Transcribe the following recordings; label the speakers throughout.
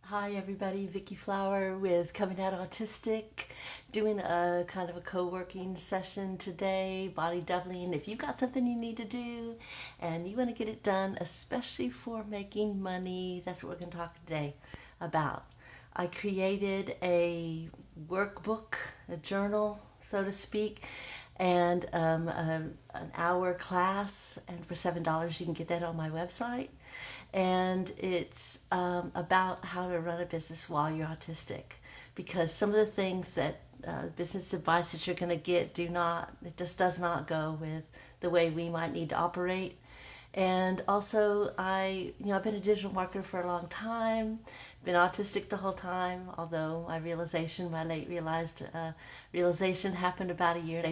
Speaker 1: Hi everybody, Vicky Flower with Coming Out Autistic, doing a kind of a co-working session today, body doubling. If you've got something you need to do and you want to get it done, especially for making money, that's what we're going to talk today about. I created a workbook, a journal, so to speak, and an hour class, and for $7 you can get that on my website. And it's about how to run a business while you're autistic, because some of the things that business advice that you're going to get it just does not go with the way we might need to operate. And also, I've been a digital marketer for a long time, been autistic the whole time, although realization happened about a year.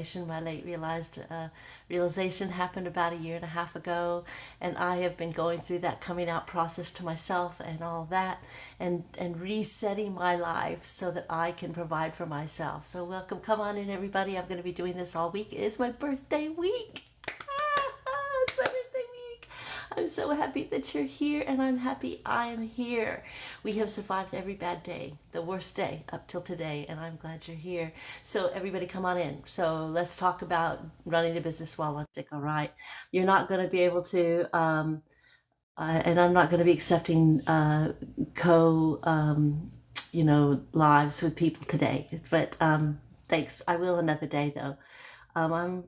Speaker 1: Realization happened about a year and a half ago, and I have been going through that coming out process to myself and all that, and resetting my life so that I can provide for myself. So welcome, come on in everybody. I'm going to be doing this all week. It is my birthday week. It's my birthday week. I'm so happy that you're here, and I'm happy I'm here. We have survived every bad day, the worst day up till today, and I'm glad you're here. So everybody come on in. So let's talk about running a business while autistic, all right? You're not going to be able to, and I'm not going to be accepting co, lives with people today. But thanks. I will another day, though. I'm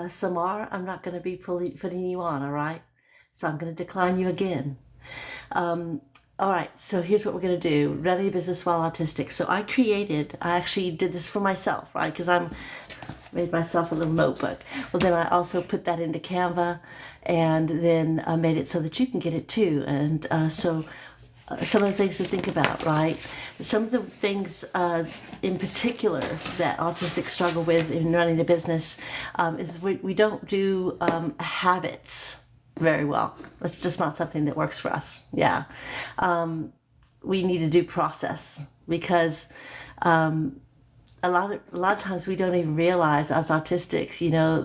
Speaker 1: Samar, I'm not going to be putting you on, all right? So I'm going to decline you again. All right, so here's what we're going to do. Running a business while autistic. So I actually did this for myself, right? Because I made myself a little notebook. Well, then I also put that into Canva, and then I made it so that you can get it too. And some of the things to think about, right? Some of the things in particular that autistics struggle with in running a business is we don't do habits very well. That's just not something that works for us. Yeah. We need to do process, because a lot of times we don't even realize as autistics,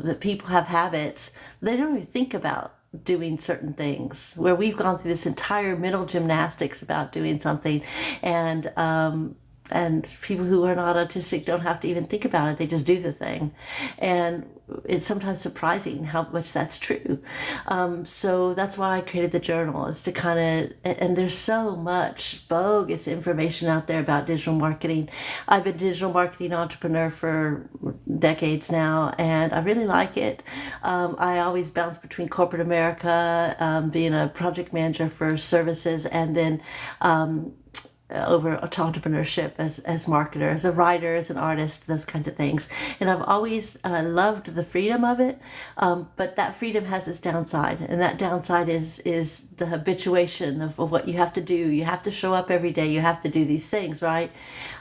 Speaker 1: that people have habits. They don't even think about doing certain things, where we've gone through this entire mental gymnastics about doing something, and people who are not autistic don't have to even think about it. They just do the thing. And it's sometimes surprising how much that's true. So that's why I created the journal, is to and there's so much bogus information out there about digital marketing. I've been a digital marketing entrepreneur for decades now, and I really like it. I always bounce between corporate America, being a project manager for services, and then over to entrepreneurship as marketer, as a writer, as an artist, those kinds of things. And I've always loved the freedom of it, but that freedom has its downside, and that downside is the habituation of what you have to do. You have to show up every day. You have to do these things, right?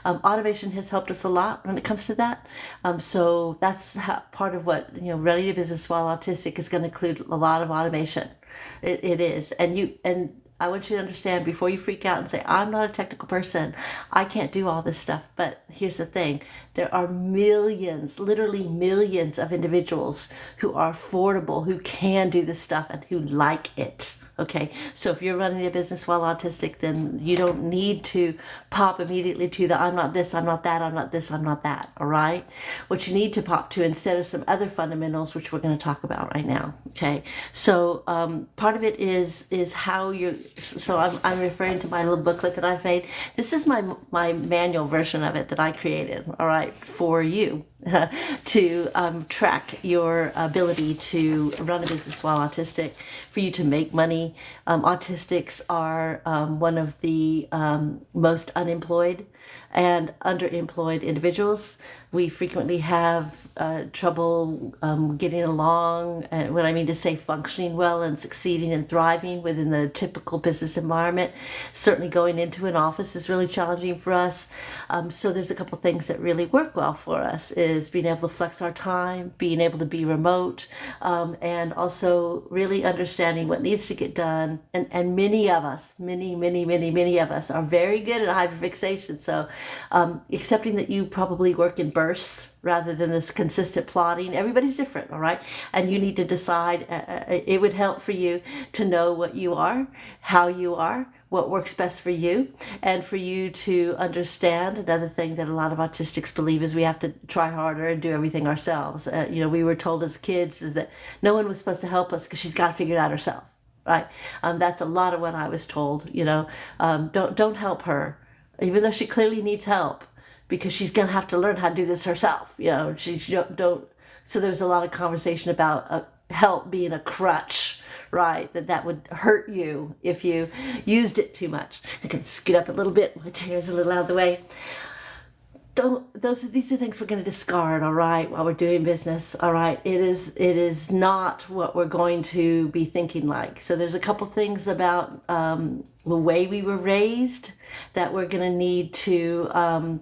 Speaker 1: Automation has helped us a lot when it comes to that. So that's part of what running a business while autistic is going to include, a lot of automation. It is, and I want you to understand, before you freak out and say, I'm not a technical person, I can't do all this stuff. But here's the thing. There are millions, literally millions of individuals who are affordable, who can do this stuff, and who like it. Okay, so if you're running a business while autistic, then you don't need to pop immediately to the I'm not this, I'm not that, I'm not this, I'm not that, all right? What you need to pop to instead of some other fundamentals, which we're going to talk about right now, okay? So part of it is how so I'm referring to my little booklet that I've made. This is my manual version of it that I created, all right, for you. To track your ability to run a business while autistic, for you to make money. Autistics are one of the most unemployed and underemployed individuals. We frequently have trouble getting along, what I mean to say, functioning well and succeeding and thriving within the typical business environment. Certainly going into an office is really challenging for us. So there's a couple things that really work well for us, is being able to flex our time, being able to be remote, and also really understanding what needs to get done. And many of us, many of us are very good at hyperfixation. So accepting that you probably work in bursts rather than this consistent plotting. Everybody's different, all right? And you need to decide. It would help for you to know what you are, how you are, what works best for you, and for you to understand. Another thing that a lot of autistics believe is we have to try harder and do everything ourselves. We were told as kids is that no one was supposed to help us because she's got to figure it out herself, right? That's a lot of what I was told. Don't help her, even though she clearly needs help, because she's gonna have to learn how to do this herself. She don't. So there was a lot of conversation about help being a crutch, right? That would hurt you if you used it too much. I can scoot up a little bit. My chair's a little out of the way. These are things we're going to discard, all right, while we're doing business, all right? It is not what we're going to be thinking like. So there's a couple things about the way we were raised that we're going to need to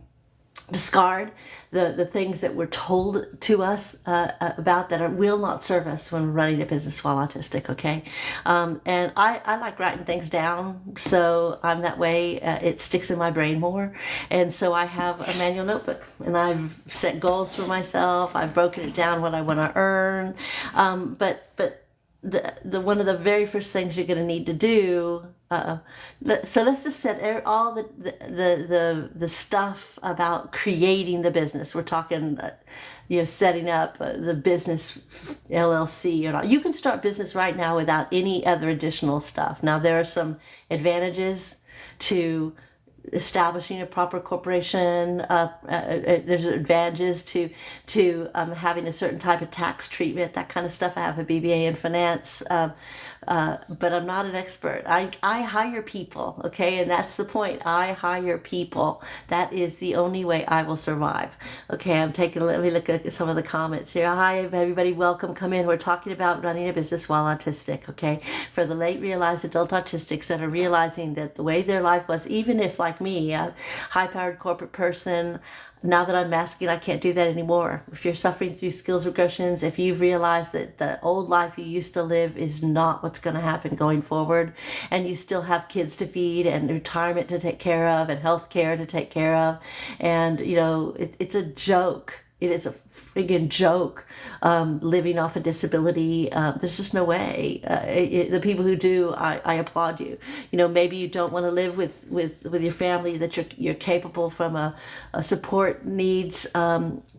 Speaker 1: discard, the things that were told to us about that will not serve us when we're running a business while autistic, okay? And I like writing things down, so I'm that way. It sticks in my brain more. And so I have a manual notebook, and I've set goals for myself. I've broken it down what I want to earn. But the one of the very first things you're going to need to do. So let's just set all the stuff about creating the business. We're talking, setting up the business LLC or not. You can start business right now without any other additional stuff. Now there are some advantages to establishing a proper corporation. There's advantages to having a certain type of tax treatment, that kind of stuff. I have a BBA in finance, but I'm not an expert. I hire people, okay, and that's the point. I hire people. That is the only way I will survive. Okay, let me look at some of the comments here. Hi, everybody, welcome, come in. We're talking about running a business while autistic, okay? For the late realized adult autistics that are realizing that the way their life was, even if, like me, a high-powered corporate person, now that I'm masking, I can't do that anymore. If you're suffering through skills regressions, if you've realized that the old life you used to live is not what's going to happen going forward, and you still have kids to feed and retirement to take care of and health care to take care of, and it's a joke. It is a friggin' joke, living off a disability. There's just no way. The people who do, I applaud you. Maybe you don't want to live with your family, that you're capable from a support needs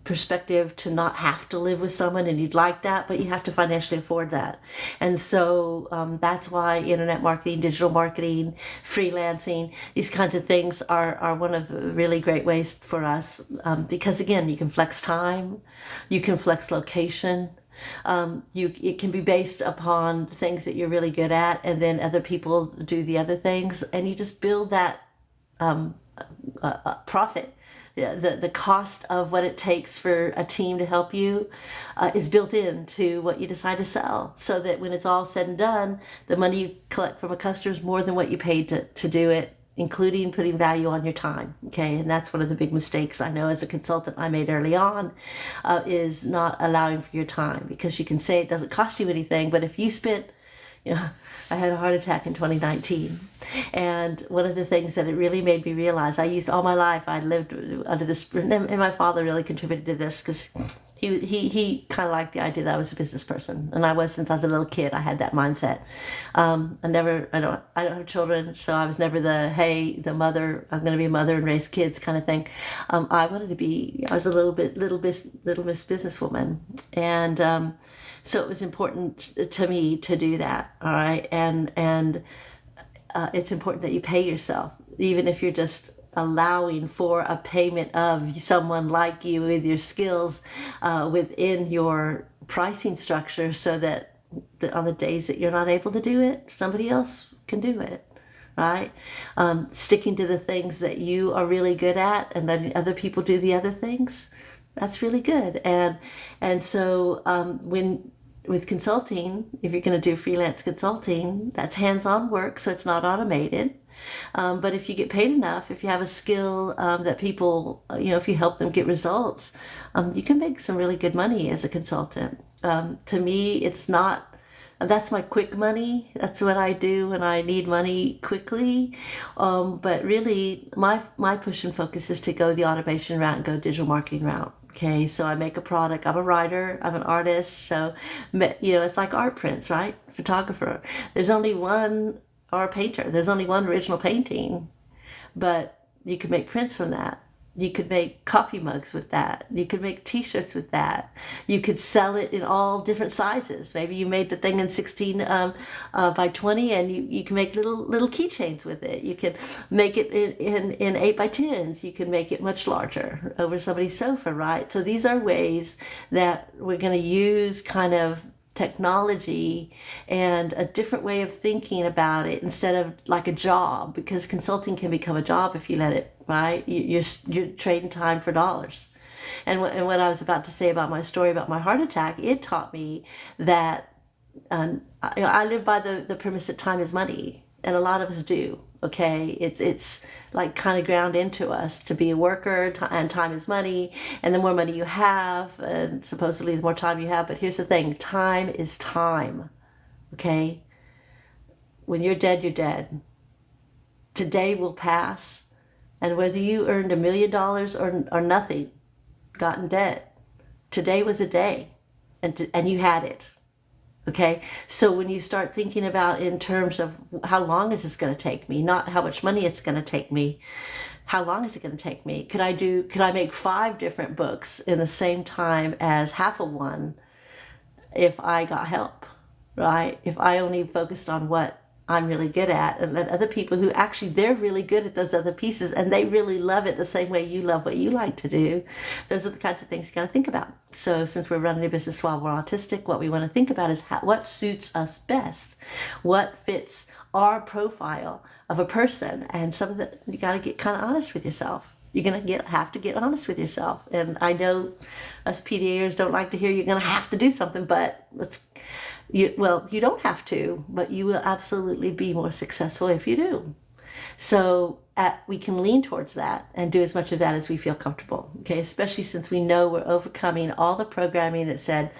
Speaker 1: perspective to not have to live with someone, and you'd like that, but you have to financially afford that. And so that's why internet marketing, digital marketing, freelancing, these kinds of things are one of the really great ways for us, because again, you can flex time, you can flex location. It can be based upon things that you're really good at, and then other people do the other things, and you just build that profit. The cost of what it takes for a team to help you is built into what you decide to sell, so that when it's all said and done, the money you collect from a customer is more than what you paid to do it, including putting value on your time. Okay, and that's one of the big mistakes I know as a consultant I made early on, is not allowing for your time, because you can say it doesn't cost you anything, but if you spent, I had a heart attack in 2019, and one of the things that it really made me realize, I used all my life, I lived under this, and my father really contributed to this, because he kind of liked the idea that I was a business person, and I was since I was a little kid. I had that mindset. I don't have children, so I was never the mother. I'm going to be a mother and raise kids kind of thing. I was a little miss businesswoman, and so it was important to me to do that. All right, and it's important that you pay yourself, even if you're just allowing for a payment of someone like you with your skills within your pricing structure, so that on the days that you're not able to do it, somebody else can do it, right? Sticking to the things that you are really good at and letting other people do the other things, that's really good. And so with consulting, if you're going to do freelance consulting, that's hands-on work, so it's not automated. But if you get paid enough, if you have a skill that people, if you help them get results, you can make some really good money as a consultant. To me, that's my quick money. That's what I do when I need money quickly. But really, my push and focus is to go the automation route and go digital marketing route. Okay, so I make a product. I'm a writer. I'm an artist. So, it's like art prints, right? Photographer. There's only one or a painter. There's only one original painting, but you could make prints from that. You could make coffee mugs with that. You could make t-shirts with that. You could sell it in all different sizes. Maybe you made the thing in 16 by 20, and you can make little keychains with it. You can make it in 8 by 10s. You can make it much larger over somebody's sofa, right? So these are ways that we're going to use kind of technology and a different way of thinking about it instead of like a job, because consulting can become a job if you let it, right? You're trading time for dollars. And what I was about to say about my story about my heart attack, it taught me that I live by the premise that time is money, and a lot of us do. Okay, it's like kind of ground into us to be a worker, and time is money, and the more money you have, and supposedly the more time you have. But here's the thing: time is time. Okay, when you're dead, you're dead. Today will pass, and whether you earned $1 million or nothing, got in debt, today was a day, and you had it. Okay, so when you start thinking about in terms of how long is this going to take me, not how much money it's going to take me, how long is it going to take me? Could I make 5 different books in the same time as half of one if I got help, right? If I only focused on what I'm really good at, and let other people who actually they're really good at those other pieces and they really love it the same way you love what you like to do. Those are the kinds of things you got to think about. So since we're running a business while we're autistic, what we want to think about is what suits us best, what fits our profile of a person, and some of that you got to get kind of honest with yourself. You're going to have to get honest with yourself. And I know us PDAers don't like to hear you're going to have to do something, but you don't have to, but you will absolutely be more successful if you do. So we can lean towards that and do as much of that as we feel comfortable. Okay, especially since we know we're overcoming all the programming that said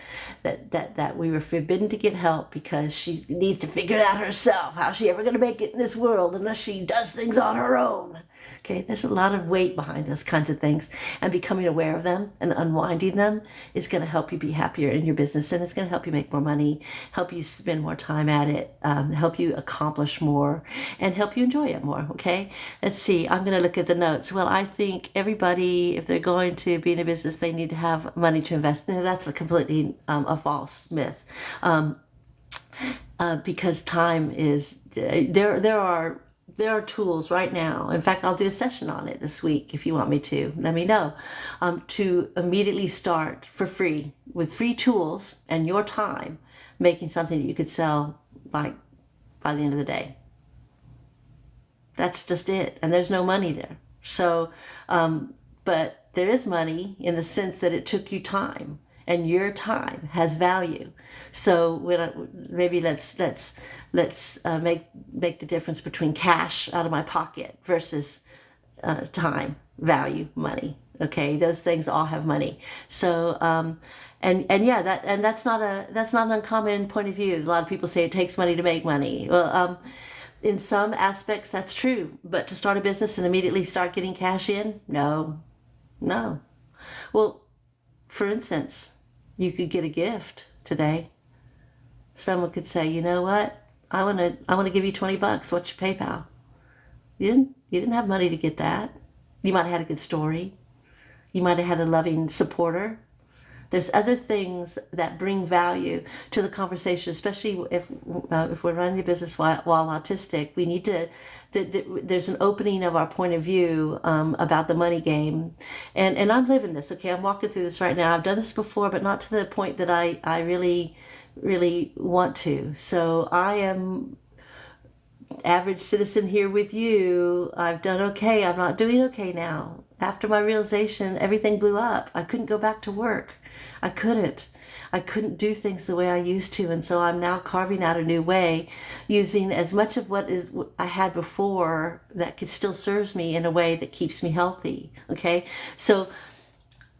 Speaker 1: that we were forbidden to get help because she needs to figure it out herself. How's she ever going to make it in this world unless she does things on her own? Okay, there's a lot of weight behind those kinds of things, and becoming aware of them and unwinding them is going to help you be happier in your business, and it's going to help you make more money, help you spend more time at it, help you accomplish more, and help you enjoy it more. Okay, let's see. I'm going to look at the notes. Well, I think everybody, if they're going to be in a business, they need to have money to invest. Now, that's a completely a false myth, because time is there are tools right now. In fact, I'll do a session on it this week if you want me to. Let me know. To immediately start for free with free tools and your time making something that you could sell like by the end of the day. That's just it. And there's no money there. So, but there is money in the sense that it took you time. And your time has value. So maybe let's make the difference between cash out of my pocket versus time, value, money. Okay, those things all have money. So that's not an uncommon point of view. A lot of people say it takes money to make money. Well, in some aspects that's true, but to start a business and immediately start getting cash in, no. Well, for instance, you could get a gift today. Someone could say, you know what? I want to give you $20. What's your PayPal? You didn't have money to get that. You might have had a good story. You might have had a loving supporter. There's other things that bring value to the conversation, especially if we're running a business while autistic. We need to. There's an opening of our point of view about the money game, and I'm living this. Okay, I'm walking through this right now. I've done this before, but not to the point that I really want to. So I am average citizen here with you. I've done okay. I'm not doing okay now. After my realization, everything blew up. I couldn't go back to work. I couldn't do things the way I used to, and so I'm now carving out a new way, using as much of what I had before that could still serves me in a way that keeps me healthy. Okay, so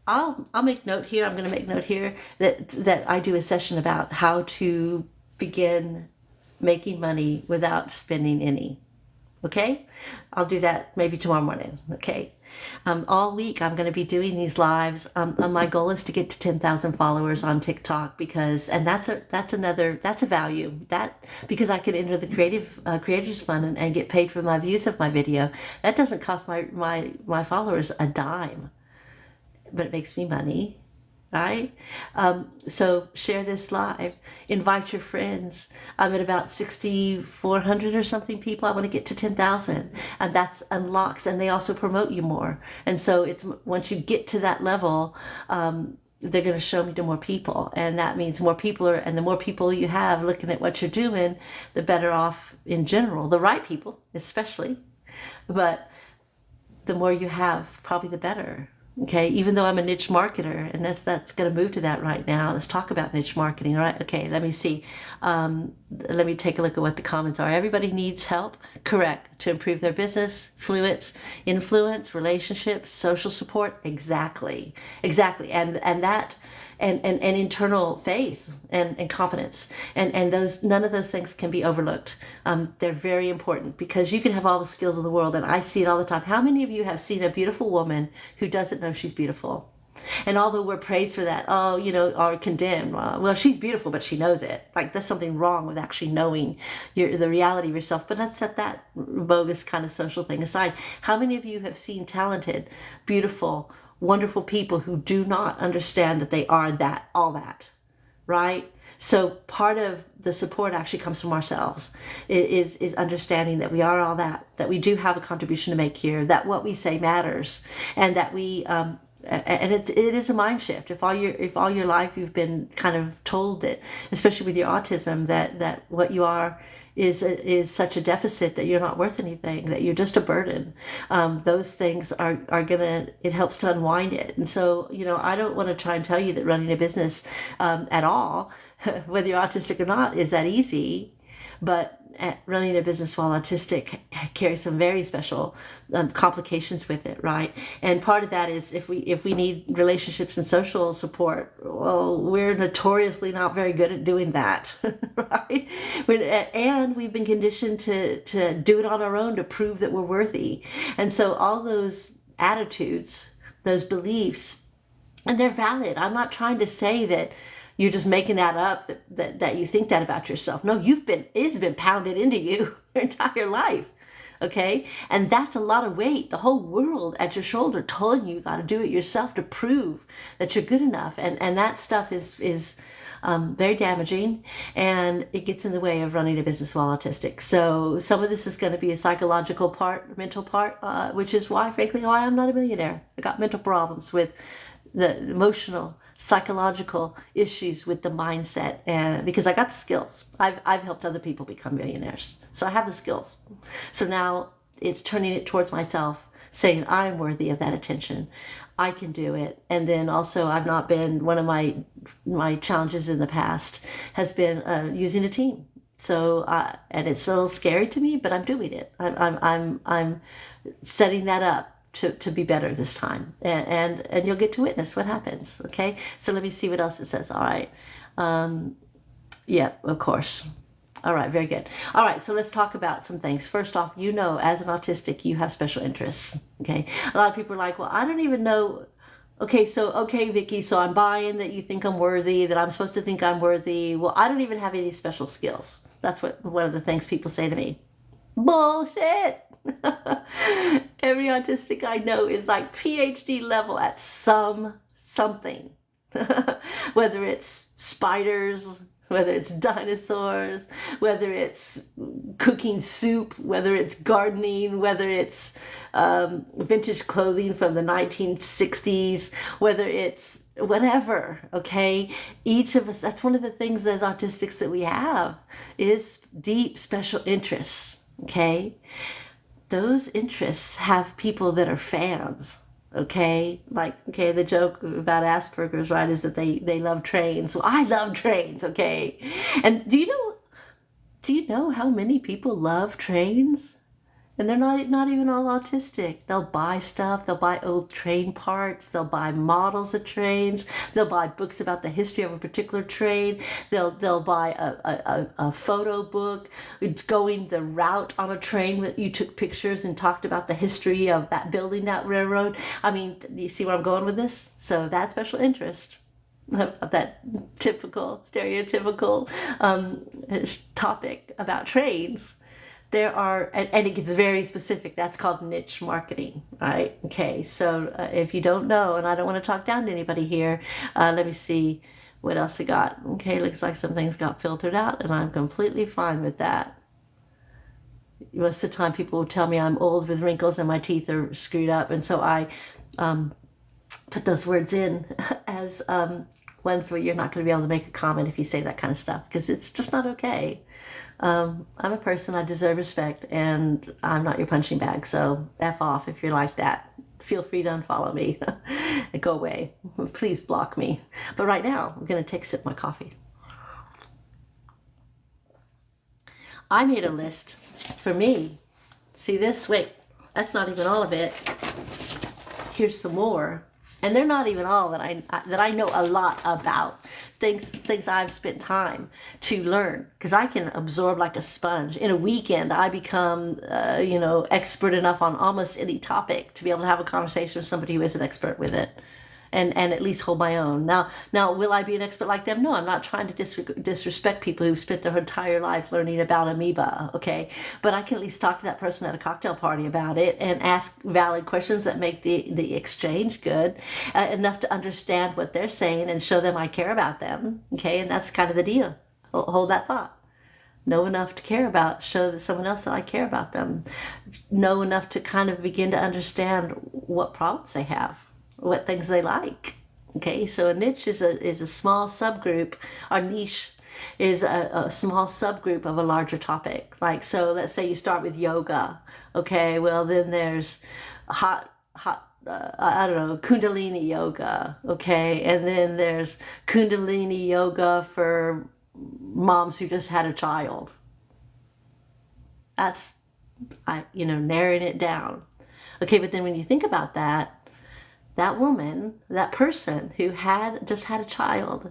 Speaker 1: I'll make note here. I'm going to make note here that I do a session about how to begin making money without spending any. Okay, I'll do that maybe tomorrow morning. Okay, all week I'm going to be doing these lives. My goal is to get to 10,000 followers on TikTok and that's a value that because I can enter the creators fund and get paid for my views of my video. That doesn't cost my followers a dime, but it makes me money. Right? So share this live, invite your friends. I'm at about 6,400 or something people. I want to get to 10,000, and that's unlocks, and they also promote you more. And so it's once you get to that level, they're going to show me to more people, and that means more people and the more people you have looking at what you're doing, the better off in general, the right people especially, but the more you have, probably the better. Okay, even though I'm a niche marketer, and that's going to move to that right now. Let's talk about niche marketing, all right? Okay, let me see. Let me take a look at what the comments are. Everybody needs help, correct, to improve their business, influence, relationships, social support. Exactly, and that. And internal faith and confidence and those none of those things can be overlooked. They're very important because you can have all the skills of the world, and I see it all the time. How many of you have seen a beautiful woman who doesn't know she's beautiful? And although we're praised for that, or condemned, well, she's beautiful, but she knows it. Like, there's something wrong with actually knowing the reality of yourself. But let's set that bogus kind of social thing aside. How many of you have seen talented, beautiful, wonderful people who do not understand that they are all that, right? So part of the support actually comes from ourselves, is understanding that we are all that we do have a contribution to make here, that what we say matters, and that we and it is a mind shift. If all your life you've been kind of told that, especially with your autism, that what you are is such a deficit, that you're not worth anything, that you're just a burden. Those things are gonna, it helps to unwind it. And so, I don't want to try and tell you that running a business at all, whether you're autistic or not, is that easy. But running a business while autistic carries some very special complications with it, right? And part of that is if we need relationships and social support, well, we're notoriously not very good at doing that, right? And we've been conditioned to do it on our own to prove that we're worthy. And so all those attitudes, those beliefs, and they're valid. I'm not trying to say that you're just making that up, that you think that about yourself. No, it's been pounded into you your entire life. Okay? And that's a lot of weight. The whole world at your shoulder telling you got to do it yourself to prove that you're good enough. And that stuff is very damaging, and it gets in the way of running a business while autistic. So some of this is going to be a psychological part, mental part, which is why, frankly, why I'm not a millionaire. I got mental problems with the emotional, psychological issues with the mindset, and because I got the skills. I've helped other people become millionaires, so I have the skills. So now it's turning it towards myself, saying I'm worthy of that attention. I can do it. And then also, I've not been, one of my challenges in the past has been using a team. So and it's a little scary to me, but I'm doing it. I'm setting that up to be better this time, and you'll get to witness what happens. Okay, so let me see what else it says. All right, yeah, of course. All right, very good. All right, so let's talk about some things. First off, as an autistic, you have special interests. Okay, a lot of people are like, well, I don't even know. Okay, Vicki, so I'm buying that you think I'm worthy, that I'm supposed to think I'm worthy. Well, I don't even have any special skills. That's one of the things people say to me. Bullshit. Every autistic I know is like PhD level at something. Whether it's spiders, whether it's dinosaurs, whether it's cooking soup, whether it's gardening, whether it's vintage clothing from the 1960s, whether it's whatever, okay? Each of us, that's one of the things as autistics that we have, is deep special interests, okay? Those interests have people that are fans, okay? Like, okay, the joke about Asperger's, right, is that they love trains. Well, I love trains, okay? And do you know how many people love trains? And they're not even all autistic. They'll buy stuff. They'll buy old train parts. They'll buy models of trains. They'll buy books about the history of a particular train. They'll buy a photo book going the route on a train that you took pictures and talked about the history of that building, that railroad. I mean, you see where I'm going with this? So that special interest, that typical, stereotypical topic about trains, there are, and it gets very specific. That's called niche marketing, right? Okay, so if you don't know, and I don't want to talk down to anybody here, let me see what else I got. Okay, looks like some things got filtered out, and I'm completely fine with that. Most of the time people will tell me I'm old with wrinkles and my teeth are screwed up, and so I put those words in as ones where you're not going to be able to make a comment if you say that kind of stuff, because it's just not okay. I'm a person, I deserve respect, and I'm not your punching bag, so F off if you're like that. Feel free to unfollow me. Go away. Please block me. But right now, I'm going to take a sip of my coffee. I made a list for me. See this? Wait, that's not even all of it. Here's some more. And they're not even all that I know a lot about. Things I've spent time to learn, because I can absorb like a sponge. In a weekend, I become, expert enough on almost any topic to be able to have a conversation with somebody who is an expert with it, and at least hold my own. Now, will I be an expert like them? No, I'm not trying to disrespect people who've spent their entire life learning about amoeba, okay? But I can at least talk to that person at a cocktail party about it and ask valid questions that make the exchange good, enough to understand what they're saying and show them I care about them, okay? And that's kind of the deal. Hold that thought. Know enough to care about, show that someone else that I care about them. Know enough to kind of begin to understand what problems they have, what things they like. Okay, so a niche is a small subgroup, or niche is a small subgroup of a larger topic. Like, so let's say you start with yoga. Okay, well then there's Kundalini yoga. Okay, and then there's Kundalini yoga for moms who just had a child. That's, narrowing it down. Okay, but then when you think about that woman, that person who just had a child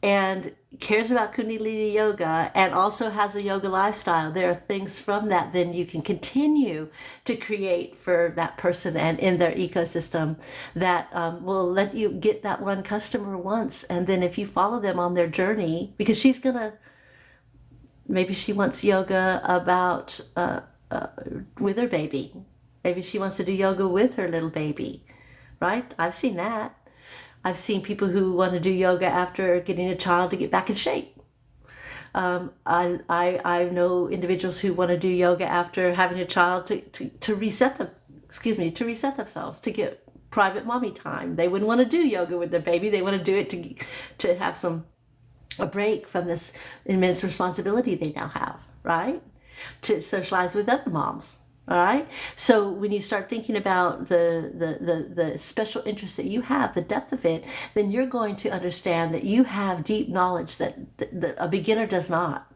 Speaker 1: and cares about Kundalini yoga and also has a yoga lifestyle, there are things from that then you can continue to create for that person and in their ecosystem that will let you get that one customer once. And then if you follow them on their journey, because maybe she wants yoga about with her baby. Maybe she wants to do yoga with her little baby. Right? I've seen that. I've seen people who want to do yoga after getting a child to get back in shape. I know individuals who want to do yoga after having a child to reset themselves, to get private mommy time. They wouldn't want to do yoga with their baby. They want to do it to have a break from this immense responsibility they now have, right? To socialize with other moms. All right. So when you start thinking about the special interest that you have, the depth of it, then you're going to understand that you have deep knowledge that a beginner does not.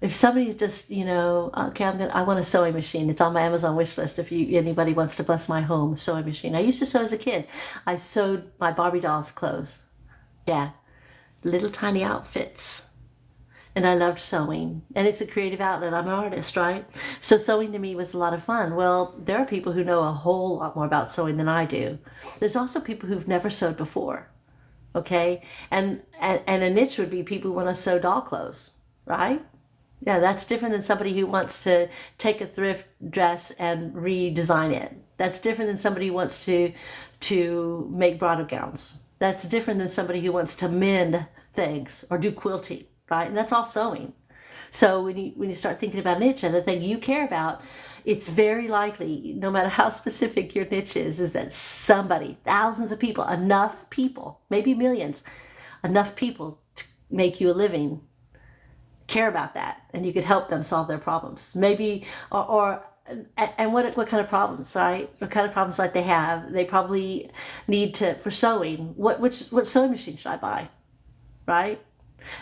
Speaker 1: If somebody just, okay, I want a sewing machine. It's on my Amazon wish list. If anybody wants to bless my home, sewing machine. I used to sew as a kid. I sewed my Barbie dolls' clothes. Yeah, little tiny outfits. And I loved sewing, and it's a creative outlet. I'm an artist, right? So sewing to me was a lot of fun. Well, there are people who know a whole lot more about sewing than I do. There's also people who've never sewed before, okay? And a niche would be people who want to sew doll clothes, right? Yeah, that's different than somebody who wants to take a thrift dress and redesign it. That's different than somebody who wants to make bridal gowns. That's different than somebody who wants to mend things or do quilting. Right? And that's all sewing. So when you start thinking about niche and the thing you care about, it's very likely, no matter how specific your niche is that somebody, thousands of people, enough people, maybe millions, enough people to make you a living, care about that, and you could help them solve their problems. Maybe, and what kind of problems, right? What kind of problems might they have? They probably need for sewing. What sewing machine should I buy? Right?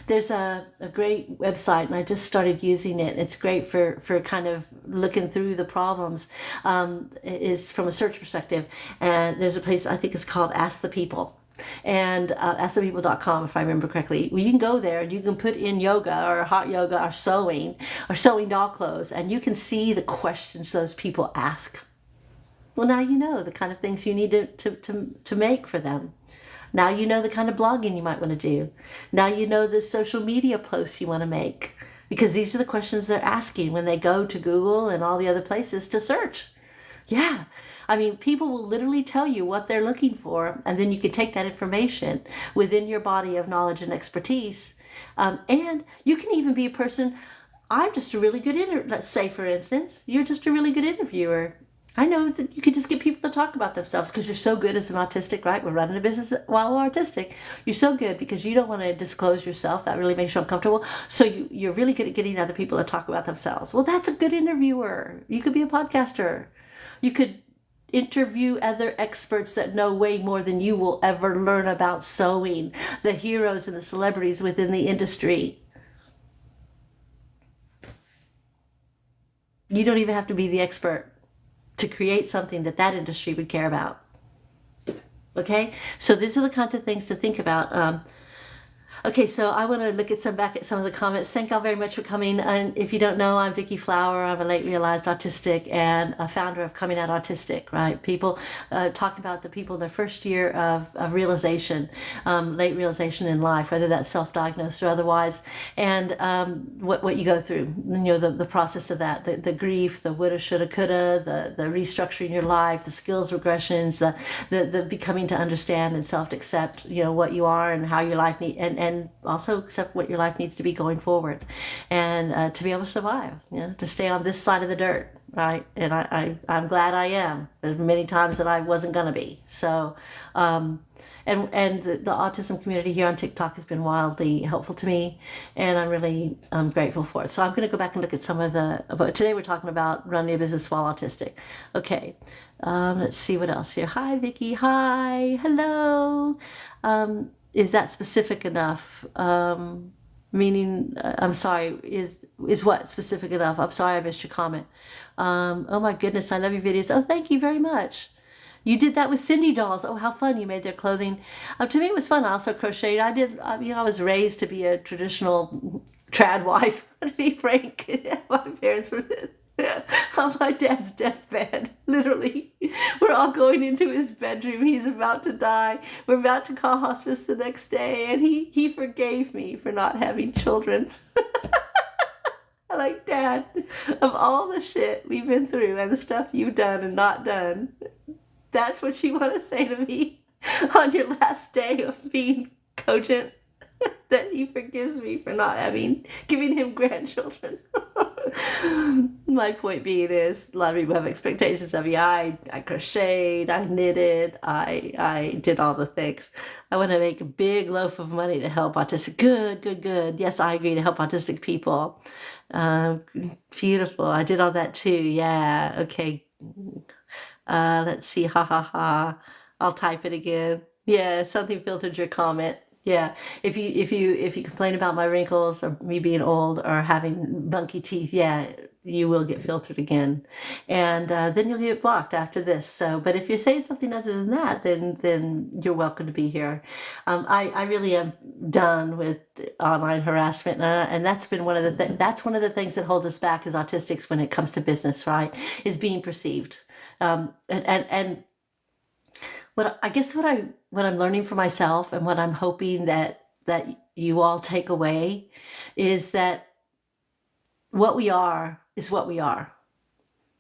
Speaker 1: There's a great website, and I just started using it. It's great for kind of looking through the problems. Is from a search perspective, and there's a place I think it's called Ask the People. And askthepeople.com, if I remember correctly. Well, you can go there and you can put in yoga or hot yoga or sewing doll clothes, and you can see the questions those people ask. Well, now you know the kind of things you need to make for them. Now you know the kind of blogging you might want to do. Now you know the social media posts you want to make, because these are the questions they're asking when they go to Google and all the other places to search. Yeah. I mean, people will literally tell you what they're looking for, and then you can take that information within your body of knowledge and expertise. And you can even be a person, I'm just a really good let's say, for instance, you're just a really good interviewer. I know that you can just get people to talk about themselves because you're so good as an autistic, right? We're running a business while autistic. You're so good because you don't want to disclose yourself. That really makes you uncomfortable. So you're really good at getting other people to talk about themselves. Well, that's a good interviewer. You could be a podcaster. You could interview other experts that know way more than you will ever learn about sewing, the heroes and the celebrities within the industry. You don't even have to be the expert to create something that industry would care about. Okay, so these are the kinds of things to think about. Okay, so I want to look back at some of the comments. Thank y'all very much for coming. And if you don't know, I'm Vicki Flower. I'm a late realized autistic and a founder of Coming Out Autistic, right? People talking about the people in their first year of realization, late realization in life, whether that's self-diagnosed or otherwise, and what you go through, the process of that, the grief, the woulda, shoulda, coulda, the restructuring your life, the skills regressions, the becoming to understand and self-accept, what you are and how your life and also accept what your life needs to be going forward, and to be able to survive, to stay on this side of the dirt, right? And I'm glad I am. There's many times that I wasn't gonna be. So, and the autism community here on TikTok has been wildly helpful to me, and I'm really grateful for it. So I'm gonna go back and look at some of but today we're talking about running a business while autistic. Okay, let's see what else here. Hi, Vicki. Hi, hello. Is that specific enough? Meaning, I'm sorry, is what specific enough? I'm sorry I missed your comment. Oh my goodness, I love your videos. Oh, thank you very much. You did that with Cindy dolls. Oh, how fun. You made their clothing. To me, it was fun. I also crocheted. I was raised to be a traditional trad wife, to be frank. My parents were on my dad's deathbed, literally. We're all going into his bedroom. He's about to die. We're about to call hospice the next day, and he forgave me for not having children. Like, Dad, of all the shit we've been through and the stuff you've done and not done, that's what you want to say to me on your last day of being cogent? That he forgives me for not giving him grandchildren. My point being is, a lot of people have expectations of you. I crocheted, I knitted, I did all the things. I want to make a big loaf of money to help autistic. Good. Yes, I agree, to help autistic people. Beautiful. I did all that too. Yeah. Okay. Let's see. Ha. I'll type it again. Yeah. Something filtered your comment. Yeah, if you complain about my wrinkles or me being old or having bunky teeth, yeah, you will get filtered again, and then you'll get blocked after this. So, but if you're saying something other than that, then you're welcome to be here. I really am done with online harassment, and that's been one of the things that holds us back as autistics when it comes to business, right? Is being perceived, and what I'm learning for myself, and what I'm hoping that you all take away, is that what we are is what we are,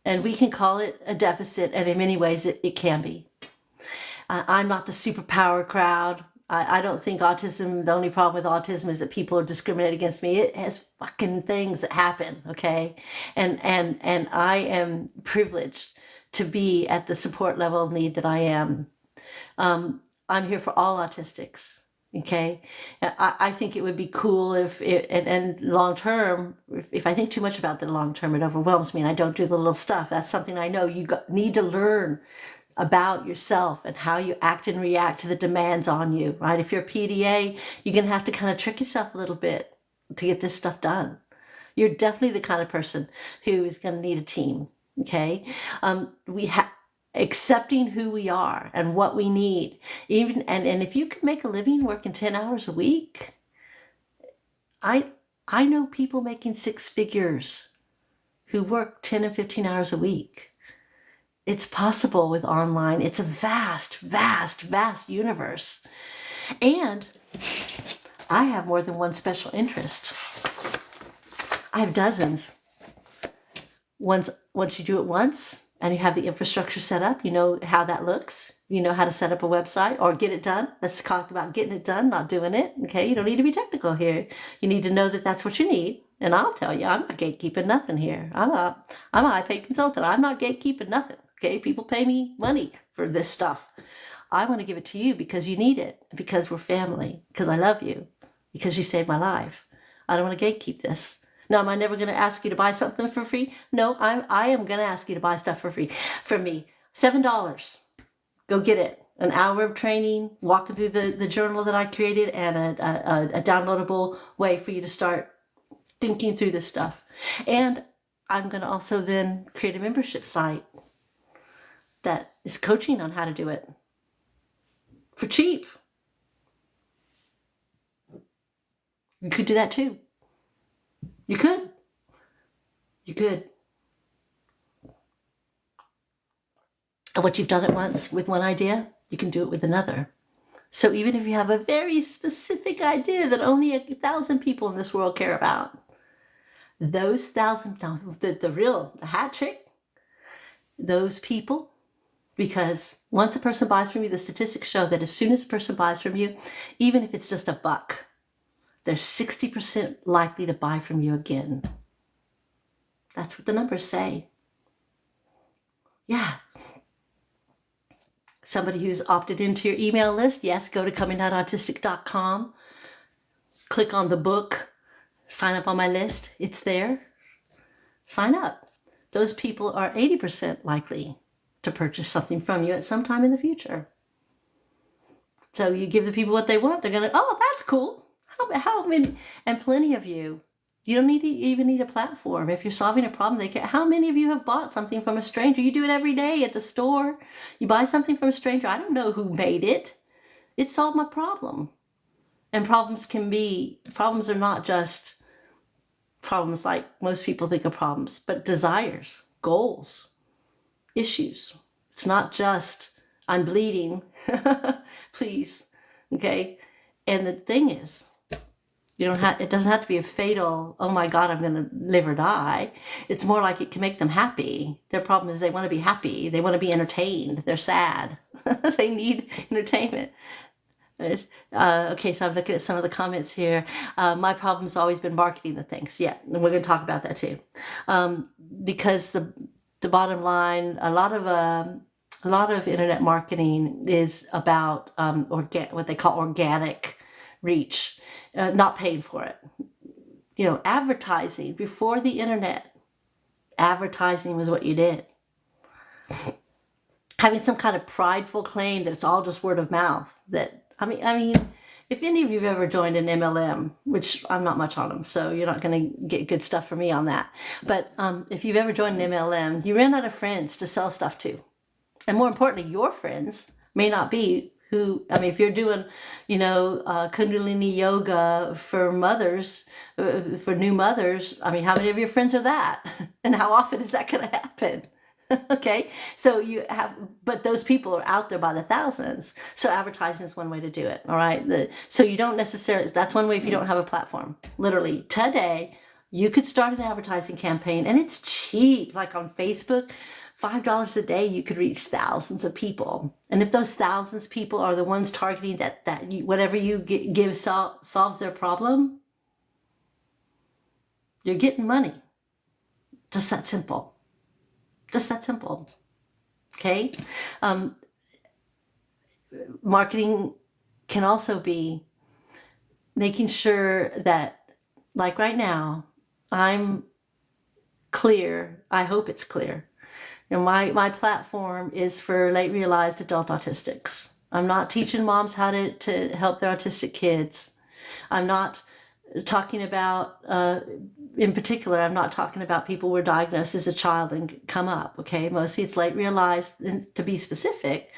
Speaker 1: and we can call it a deficit, and in many ways it can be. I'm not the superpower crowd. I don't think autism, the only problem with autism is that people are discriminated against me. It has fucking things that happen, okay? And I am privileged to be at the support level of need that I am. I'm here for all autistics. Okay, I think it would be cool and long term, if I think too much about the long term, it overwhelms me and I don't do the little stuff. That's something I know you need to learn about yourself and how you act and react to the demands on you, right? If you're a PDA, you're going to have to kind of trick yourself a little bit to get this stuff done. You're definitely the kind of person who is going to need a team, okay? We have accepting who we are and what we need. Even and if you can make a living working 10 hours a week, I know people making 6 figures who work 10 and 15 hours a week. It's possible with online. It's a vast, vast, vast universe. And I have more than one special interest. I have dozens. Once you do it once and you have the infrastructure set up, you know how that looks. You know how to set up a website or get it done. Let's talk about getting it done, not doing it. Okay, you don't need to be technical here. You need to know that that's what you need. And I'll tell you, I'm not gatekeeping nothing here. I'm a high paid consultant. I'm not gatekeeping nothing. Okay, people pay me money for this stuff. I want to give it to you because you need it, because we're family, because I love you, because you saved my life. I don't want to gatekeep this. Now, am I never going to ask you to buy something for free? No, I am going to ask you to buy stuff for free. From me, $7. Go get it. An hour of training, walking through the journal that I created, and a downloadable way for you to start thinking through this stuff. And I'm going to also then create a membership site that is coaching on how to do it for cheap. You could do that too. You could. You could. And what you've done it once with one idea, you can do it with another. So even if you have a very specific idea that only 1,000 people in this world care about, those 1,000, the hat trick, those people, because once a person buys from you, the statistics show that as soon as a person buys from you, even if it's just $1, they're 60% likely to buy from you again. That's what the numbers say. Yeah. Somebody who's opted into your email list, yes, go to comingdoutautistic.com, click on the book, sign up on my list. It's there. Sign up. Those people are 80% likely to purchase something from you at some time in the future. So you give the people what they want, they're going to, oh, that's cool. How many, and plenty of you, you don't even need a platform. If you're solving a problem, how many of you have bought something from a stranger? You do it every day at the store. You buy something from a stranger. I don't know who made it. It solved my problem. And problems are not just problems like most people think of problems, but desires, goals, issues. It's not just, I'm bleeding, please, okay? And the thing is, it doesn't have to be a fatal, oh my God, I'm going to live or die. It's more like it can make them happy. Their problem is they want to be happy. They want to be entertained. They're sad. They need entertainment. Okay, so I'm looking at some of the comments here. My problem's always been marketing the things. Yeah, and we're going to talk about that too. Because the bottom line, a lot of internet marketing is about what they call organic reach, not paying for it. Advertising before the internet, advertising was what you did. Having some kind of prideful claim that it's all just word of mouth. I mean, if any of you have ever joined an MLM, which I'm not much on them, so you're not going to get good stuff from me on that. But if you've ever joined an MLM, you ran out of friends to sell stuff to. And more importantly, your friends may not be if you're doing, Kundalini yoga for mothers, for new mothers, how many of your friends are that? And how often is that going to happen? Okay, so but those people are out there by the thousands. So advertising is one way to do it. All right. So you don't necessarily, that's one way if you don't have a platform. Literally today, you could start an advertising campaign and it's cheap. Like on Facebook, $5 a day, you could reach thousands of people. And if those thousands of people are the ones targeting whatever you give solves their problem, you're getting money. Just that simple. Just that simple. Okay? Marketing can also be making sure that, like right now, I'm clear. I hope it's clear. my platform is for late realized adult autistics. I'm not teaching moms how to help their autistic kids. I'm not talking about, in particular, I'm not talking about people who were diagnosed as a child and come up, okay? Mostly it's late realized, and to be specific,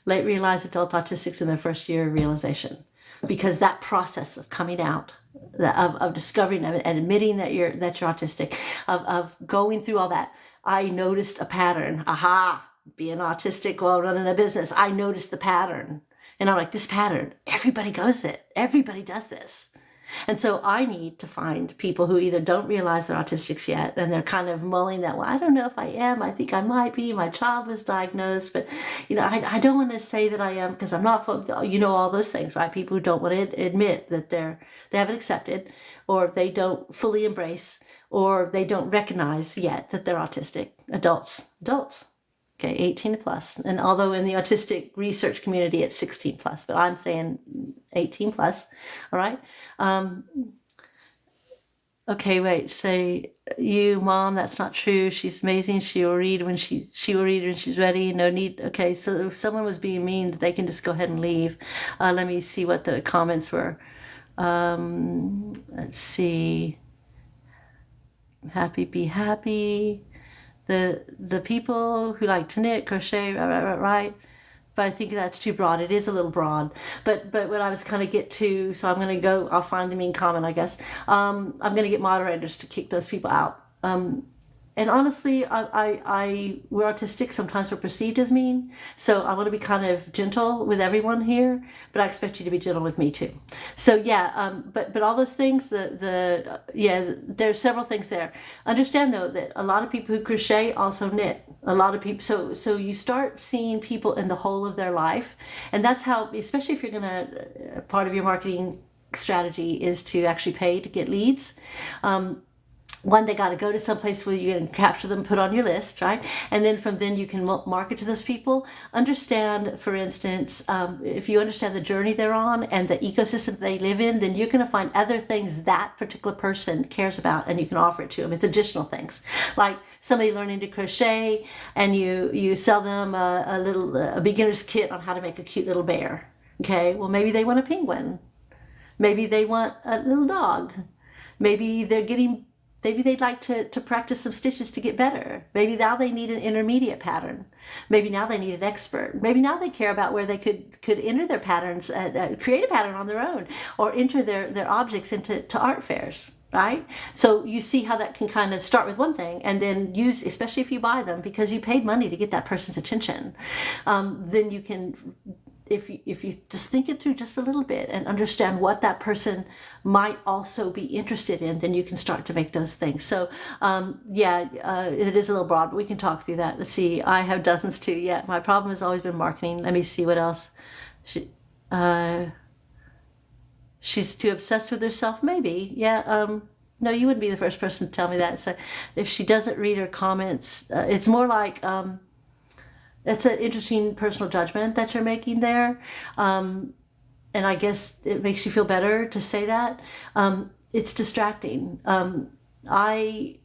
Speaker 1: late realized adult autistics in their first year of realization. Because that process of coming out, of discovering and admitting that you're autistic, of going through all that, I noticed a pattern. Aha, being autistic while running a business, I noticed the pattern. And I'm like, this pattern, everybody goes it. Everybody does this. And so I need to find people who either don't realize they're autistics yet, and they're kind of mulling that, well, I don't know if I am. I think I might be. My child was diagnosed, but, I don't want to say that I am because I'm not, all those things, right? People who don't want to admit that they haven't accepted, or they don't fully embrace, or they don't recognize yet that they're autistic. Adults. Okay, 18 plus. And although in the autistic research community, it's 16 plus, but I'm saying 18 plus, all right? Okay, wait, say, you, Mom, that's not true. She's amazing. She will read when she's ready. No need. Okay, so if someone was being mean, they can just go ahead and leave. Let me see what the comments were. Let's see. Happy, be happy. The people who like to knit, crochet, right? But I think that's too broad. It is a little broad. But what I was kind of get to, so I'm going to go, I'll find the mean comment, I guess. I'm going to get moderators to kick those people out. And honestly, we're autistic. Sometimes we're perceived as mean. So I want to be kind of gentle with everyone here, but I expect you to be gentle with me too. So yeah, but all those things, there's several things there. Understand though that a lot of people who crochet also knit. A lot of people, so you start seeing people in the whole of their life, and that's how, especially if you're gonna, part of your marketing strategy is to actually pay to get leads. One, they got to go to some place where you can capture them, put on your list, right? And then from then you can market to those people. Understand, for instance, if you understand the journey they're on and the ecosystem they live in, then you're going to find other things that particular person cares about, and you can offer it to them. It's additional things, like somebody learning to crochet, and you sell them a beginner's kit on how to make a cute little bear. Okay, well maybe they want a penguin, maybe they want a little dog, maybe they'd like to practice some stitches to get better. Maybe now they need an intermediate pattern. Maybe now they need an expert. Maybe now they care about where they could enter their patterns, create a pattern on their own, or enter their objects into art fairs, right? So you see how that can kind of start with one thing and then use, especially if you buy them because you paid money to get that person's attention, then you can, if you just think it through just a little bit and understand what that person might also be interested in, then you can start to make those things. So it is a little broad, but we can talk through that. Let's see, I have dozens too. Yeah, my problem has always been marketing. Let me see what else. She's too obsessed with herself, maybe. Yeah, no, you wouldn't be the first person to tell me that. So if she doesn't read her comments, it's more like, it's an interesting personal judgment that you're making there. And I guess it makes you feel better to say that. It's distracting. I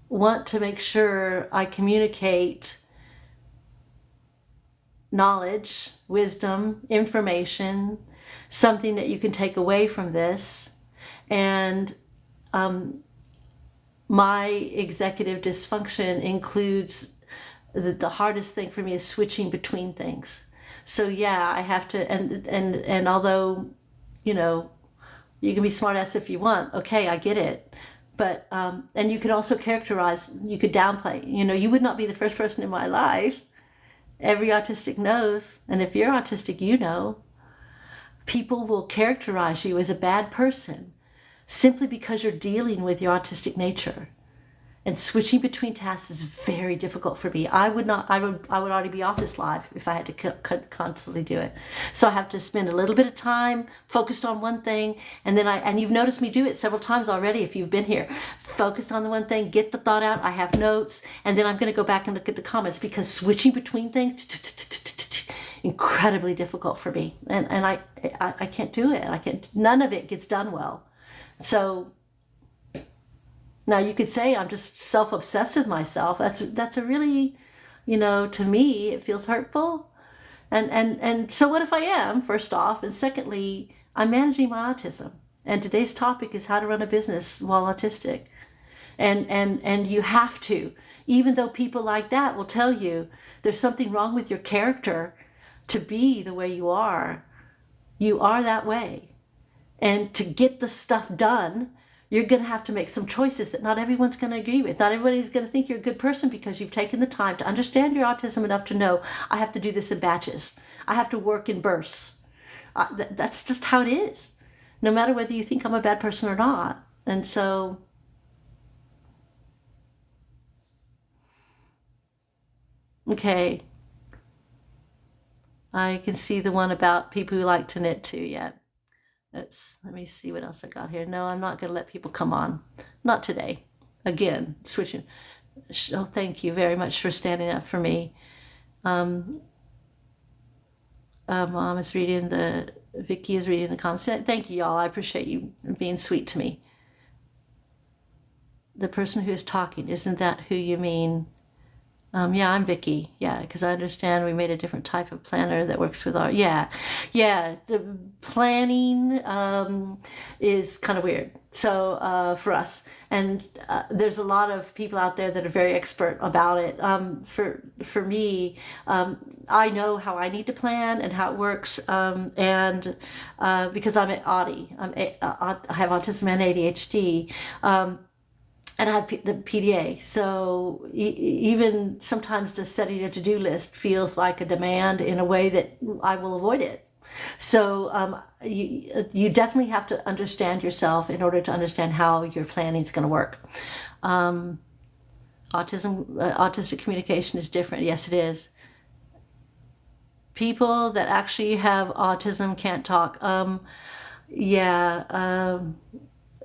Speaker 1: want to make sure I communicate knowledge, wisdom, information, something that you can take away from this. And my executive dysfunction includes the hardest thing for me is switching between things. So yeah, I have to, and although, you can be smart ass if you want, okay, I get it. But, and you could also characterize, you could downplay, you would not be the first person in my life. Every autistic knows, and if you're autistic, people will characterize you as a bad person simply because you're dealing with your autistic nature. And switching between tasks is very difficult for me. I would already be off this live if I had to constantly do it. So I have to spend a little bit of time focused on one thing, and then and you've noticed me do it several times already if you've been here. Focused on the one thing, get the thought out, I have notes, and then I'm going to go back and look at the comments, because switching between things, incredibly difficult for me. And I can't do it. None of it gets done well. So Now you could say I'm just self-obsessed with myself. That's a really, to me, it feels hurtful. And so what if I am, first off? And secondly, I'm managing my autism. And today's topic is how to run a business while autistic. And you have to, even though people like that will tell you there's something wrong with your character to be the way you are that way. And to get the stuff done, you're going to have to make some choices that not everyone's going to agree with. Not everybody's going to think you're a good person because you've taken the time to understand your autism enough to know I have to do this in batches. I have to work in bursts. That's just how it is, no matter whether you think I'm a bad person or not. And so, okay, I can see the one about people who like to knit too. Yeah. Oops, let me see what else I got here. No, I'm not going to let people come on. Not today. Again, switching. Oh, thank you very much for standing up for me. Mom is reading Vicky is reading the comments. Thank you, y'all. I appreciate you being sweet to me. The person who is talking, isn't that who you mean? Yeah, I'm Vicky. Yeah, because I understand we made a different type of planner that works with our, yeah. The planning is kind of weird. So for us, and there's a lot of people out there that are very expert about it. For me, I know how I need to plan and how it works, and because I'm an Audi, I have autism and ADHD. And I have the PDA, so even sometimes just setting a to-do list feels like a demand in a way that I will avoid it. So you definitely have to understand yourself in order to understand how your planning is going to work. Autistic communication is different. Yes, it is. People that actually have autism can't talk.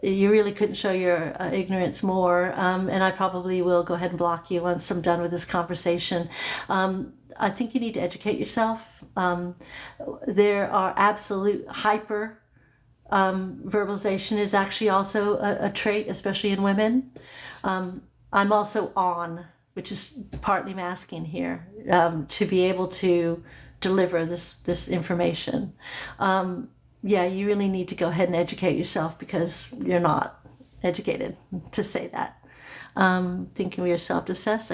Speaker 1: You really couldn't show your ignorance more, and I probably will go ahead and block you once I'm done with this conversation. I think you need to educate yourself. There are absolute hyper verbalization is actually also a trait, especially in women. I'm also on, which is partly masking here, to be able to deliver this information. Yeah, you really need to go ahead and educate yourself because you're not educated to say that. Thinking we are self-obsessed,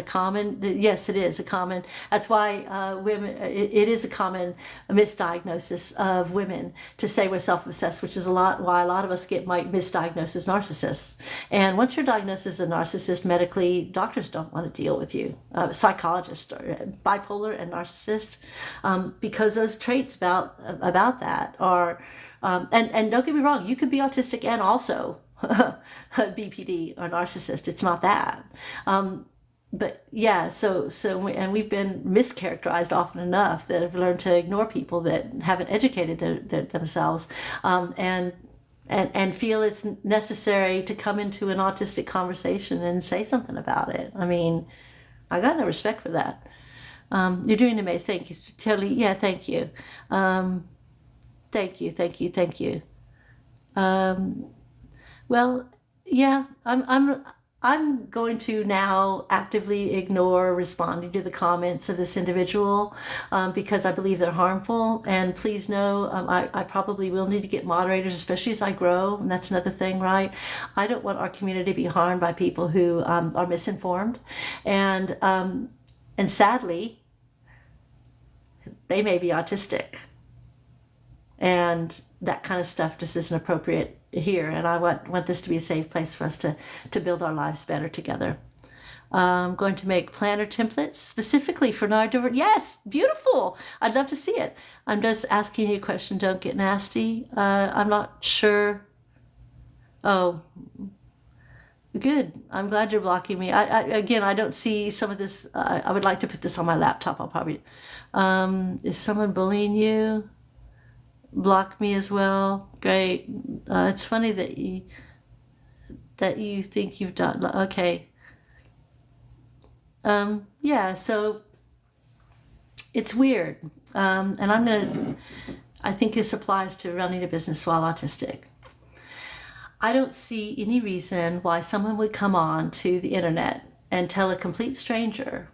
Speaker 1: yes, it is a common, that's why women, it is a common misdiagnosis of women to say we're self-obsessed, which is why a lot of us get misdiagnosed as narcissists. And once you're diagnosed as a narcissist medically, doctors don't want to deal with you, psychologists, bipolar and narcissist, because those traits about that are, and don't get me wrong, you could be autistic and also BPD or narcissist. It's not that. But yeah, and we've been mischaracterized often enough that have learned to ignore people that haven't educated themselves, and feel it's necessary to come into an autistic conversation and say something about it. I mean, I got no respect for that. You're doing amazing. Thank you. Totally. Yeah. Thank you. Thank you. Well, yeah, I'm going to now actively ignore responding to the comments of this individual, because I believe they're harmful. And please know, I probably will need to get moderators, especially as I grow. And that's another thing, right? I don't want our community to be harmed by people who are misinformed, and sadly, they may be autistic, and that kind of stuff just isn't appropriate here. And I want this to be a safe place for us to build our lives better together. I'm going to make planner templates specifically for neurodivergent. Yes, beautiful. I'd love to see it. I'm just asking you a question. Don't get nasty. I'm not sure. Oh, good. I'm glad you're blocking me. Again, I don't see some of this. I would like to put this on my laptop. I'll probably. Is someone bullying you? Block me as well. Great. It's funny that you think you've done. Okay. Yeah. So it's weird, and I think this applies to running a business while autistic. I don't see any reason why someone would come on to the internet and tell a complete stranger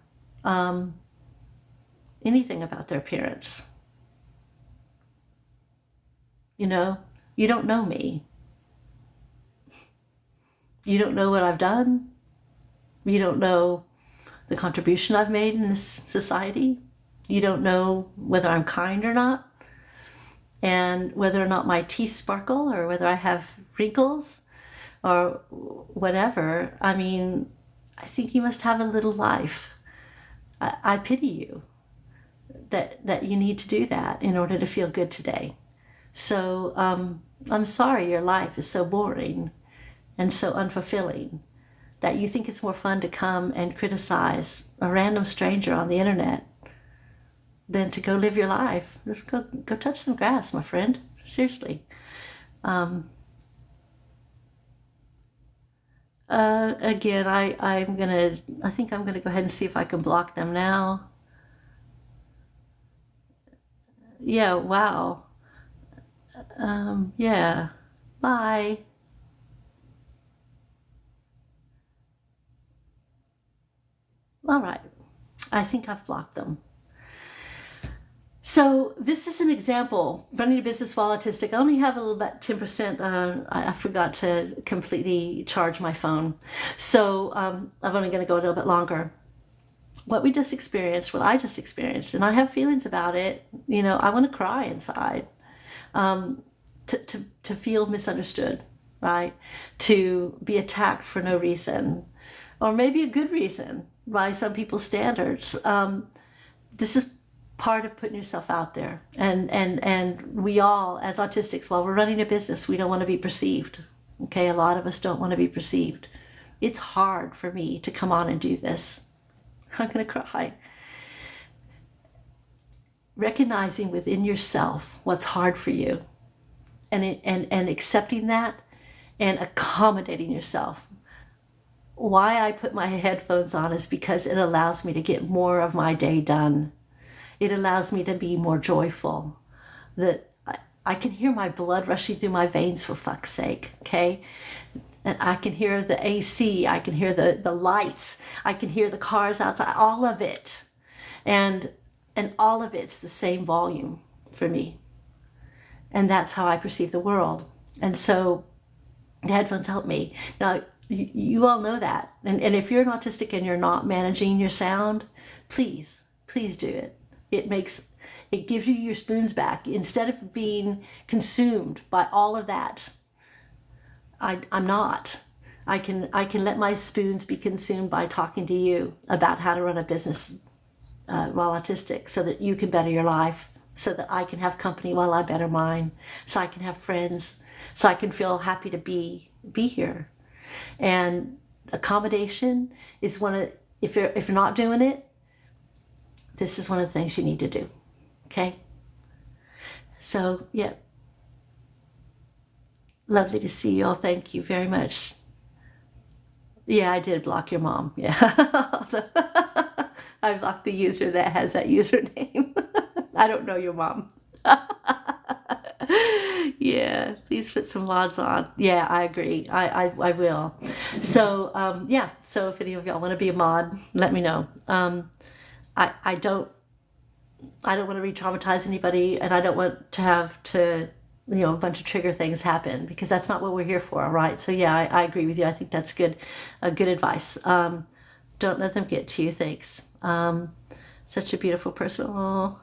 Speaker 1: anything about their appearance. You know, you don't know me. You don't know what I've done. You don't know the contribution I've made in this society. You don't know whether I'm kind or not, and whether or not my teeth sparkle, or whether I have wrinkles, or whatever. I mean, I think you must have a little life. I pity you that you need to do that in order to feel good today. So I'm sorry your life is so boring and so unfulfilling that you think it's more fun to come and criticize a random stranger on the internet than to go live your life. Just go touch some grass, my friend. Seriously. Again, I think I'm gonna go ahead and see if I can block them now. Yeah, wow. Yeah. Bye. All right. I think I've blocked them. So this is an example, running a business while autistic. I only have a little about 10%. I forgot to completely charge my phone. So I'm only going to go a little bit longer. What I just experienced, and I have feelings about it. You know, I want to cry inside, to feel misunderstood, right? To be attacked for no reason, or maybe a good reason by some people's standards. This is part of putting yourself out there, and we all, as autistics, while we're running a business, we don't want to be perceived. Okay, a lot of us don't want to be perceived. It's hard for me to come on and do this. I'm gonna cry. Recognizing within yourself what's hard for you, and accepting that, and accommodating yourself. Why I put my headphones on is because it allows me to get more of my day done. It allows me to be more joyful. That I can hear my blood rushing through my veins, for fuck's sake, okay? And I can hear the AC, I can hear the lights, I can hear the cars outside, all of it. And all of it's the same volume for me. And that's how I perceive the world. And so the headphones help me. Now, you all know that. And if you're an autistic and you're not managing your sound, please do it. It gives you your spoons back. Instead of being consumed by all of that, I'm not. I can let my spoons be consumed by talking to you about how to run a business while autistic, so that you can better your life, so that I can have company while I better mine, so I can have friends, so I can feel happy to be here. And accommodation is one of, if you're not doing it, this is one of the things you need to do. Okay? So, yeah. Lovely to see you all. Thank you very much. Yeah, I did block your mom. Yeah. I blocked the user that has that username. I don't know your mom. Yeah, please put some mods on. Yeah, I agree. I will. So, yeah. So if any of y'all want to be a mod, let me know. I don't want to re-traumatize anybody, and I don't want to have a bunch of trigger things happen, because that's not what we're here for, right? So yeah, I agree with you. I think that's good advice. Don't let them get to you. Thanks. Such a beautiful person. Oh,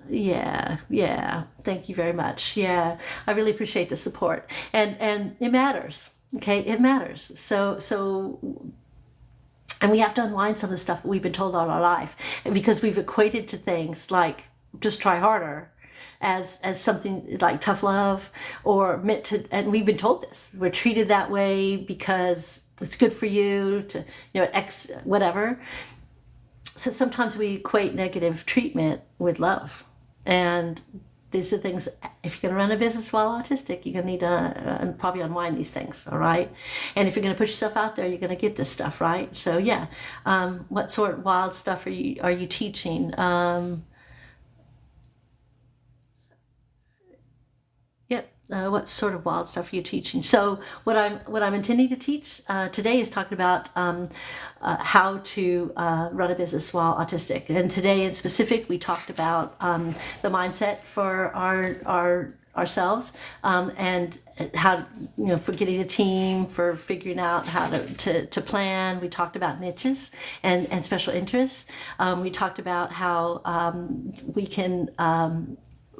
Speaker 1: yeah. Thank you very much. Yeah, I really appreciate the support, and it matters. Okay, it matters. So. And we have to unwind some of the stuff that we've been told all our life, and because we've equated to things like just try harder as something like tough love, or meant to, and we've been told this. We're treated that way because it's good for you to, X whatever. So sometimes we equate negative treatment with love, and these are things, if you're going to run a business while autistic, you're going to need to probably unwind these things, all right? And if you're going to put yourself out there, you're going to get this stuff, right? So yeah, what sort of wild stuff are you teaching? Yep, What sort of wild stuff are you teaching? So what I'm intending to teach today is talking about how to run a business while autistic. And today in specific, we talked about the mindset for ourselves, and how, for getting a team, for figuring out how to plan. We talked about niches and special interests. We talked about how we can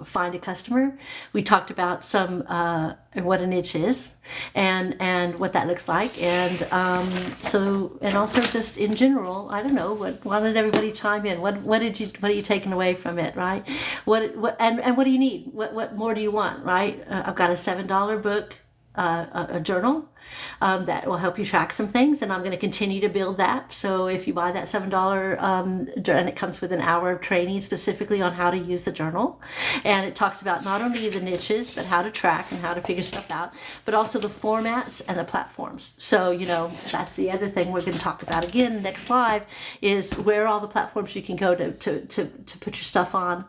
Speaker 1: find a customer. We talked about some what a niche is, and what that looks like, and also just in general, I don't know, why did everybody chime in? What are you taking away from it, right? What what do you need? What more do you want, right? I've got a $7 book, a journal that will help you track some things, and I'm going to continue to build that. So if you buy that $7, and it comes with an hour of training specifically on how to use the journal, and it talks about not only the niches, but how to track and how to figure stuff out, but also the formats and the platforms. So that's the other thing we're going to talk about again next live, is where are all the platforms you can go to put your stuff on.